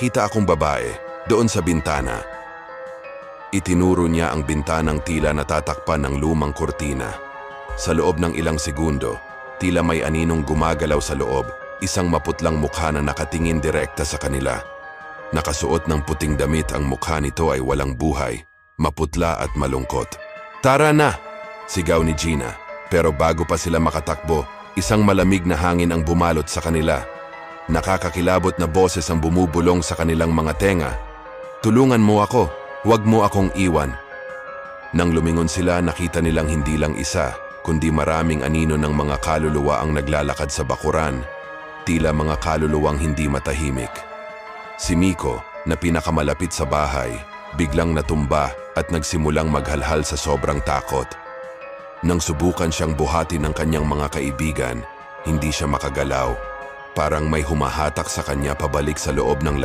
Kita akong babae, doon sa bintana. Itinuro niya ang bintanang tila natatakpan ng lumang kurtina. Sa loob ng ilang segundo, tila may aninong gumagalaw sa loob, isang maputlang mukha na nakatingin direkta sa kanila. Nakasuot ng puting damit, ang mukha nito ay walang buhay, maputla at malungkot. "Tara na!" sigaw ni Gina. Pero bago pa sila makatakbo, isang malamig na hangin ang bumalot sa kanila. Nakakakilabot na boses ang bumubulong sa kanilang mga tenga. "Tulungan mo ako, huwag mo akong iwan." Nang lumingon sila, nakita nilang hindi lang isa, kundi maraming anino ng mga kaluluwa ang naglalakad sa bakuran, tila mga kaluluwang hindi matahimik. Si Miko, na pinakamalapit sa bahay, biglang natumba at nagsimulang maghalhal sa sobrang takot. Nang subukan siyang buhatin ng kanyang mga kaibigan, hindi siya makagalaw. Parang may humahatak sa kanya pabalik sa loob ng